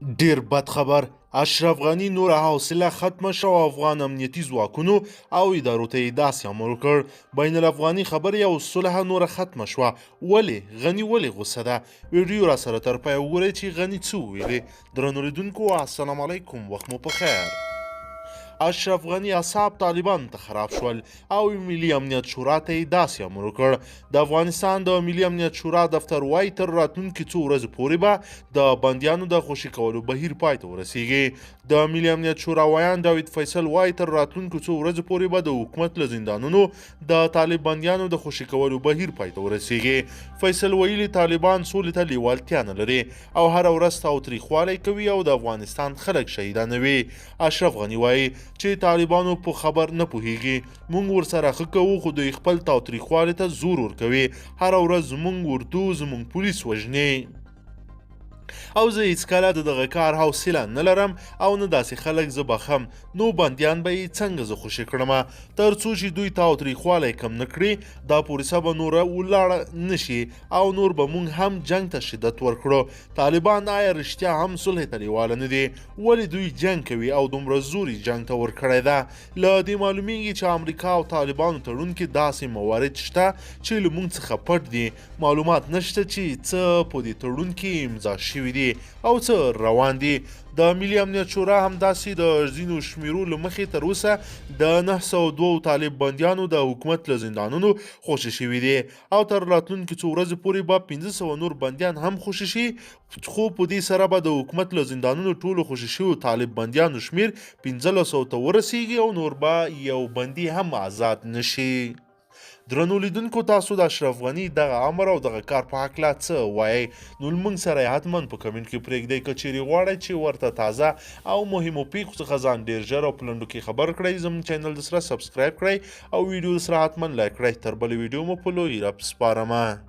ډیر بد خبر. اشرف غني نور حوصله ختمه شو او افغان امنیتي ځواکونو او ادارو ته یې داسې امر وکړ بین الافغاني خبرې او صلح نوره ختمه شوه. ولې غني ولې غوسه ده؟ ویډیو را سره تر پایه وګورئ چې غني څه وویلې. درنو لیدونکو السلام علیکم، وخت مو په خیر. اشرف غني اعصاب طالبانو ته خراب شول او ملي امنیت شورا ته یې داسې امر وکړ. د افغانستان د ملي امنیت شورا دفتر وایي تر راتلونکي څو ورځې پورې به د بندیانو د خوشي کولو بهیر پای ته ورسیږي. د ملي امنیت شورا وایان جاوید فیصل وایي تر راتلونکو څو ورځې پورې به د حکومت له زندانونو د طالب بندیانو د خوشي کولو بهیر پای ته ورسیږي. فیصل ویلي طالبان سولې ته لیوالتیا نه لري او هره ورځ تاوتریخوالی کوي او د افغانستان خلک شهیدانوي. اشرف غني وایي چې طالبانو په خبر نه پوهیږي، مونږ ورسره ښه کوو خو دوی خپل تاوتریخوالي ته زور ورکوي. هره ورځ زمونږ اردو زمونږ پولیس وژني او زه هیڅکله د دغه کار حوصله نه لرم او نه داسې خلک زه بخم. نو بندیان به یې څنګه زه خوشي کړم تر څو چې دوی تاوتریخوالی کم نه کړي. دا پروسه به نوره ولاړه نشي او نور به مونږ هم جنګ ته شدت ورکړو. طالبان آیا رښتیا هم صلح ته لیواله نه دي؟ ولې دوی جنګ کوي او دومره زور یې جنګ ته ورکړی ده؟ له دې معلومیږي چې امریکا او طالبانو تړون کې داسې موارد شته چې له مونږ څخه پټ دي. معلومات نشته چې څه په دې تړون کې امضا شوي دي او څه روان دي. د ملي امنیت شورا همداسې د ځینو شمیرو له مخې تر اوسه د 902 طالب بندیانو د حکومت له زندانونو خوشي شوي دي او تر راتلونکي څو ورځې پورې به 1500 نور بندیان هم خوشي شي. خو په دې سره به د حکومت له زندانونو ټولو خوشي شویو طالب بندیانو شمیر 1500 ته ورسیږي او نور به یو بندي هم آزاد نشي. درنو لیدونکو تاسو د اشرف غني دغه امر او دغه کار په هکله څه وایئ؟ نو لمونږ سره یې حتما په کمنټ کې پرېږدئ. که چیرې غواړئ چې ورته تازه او مهمو پیښو څخه ځان ډېر ژر او په لنډو کې خبر کړئ، زموږ چینل د سره سبسکرایب کړئ او ویډیو د سره حتما لایک کړئ. تر بلې ویډیو مو په لوی رب سپارمه.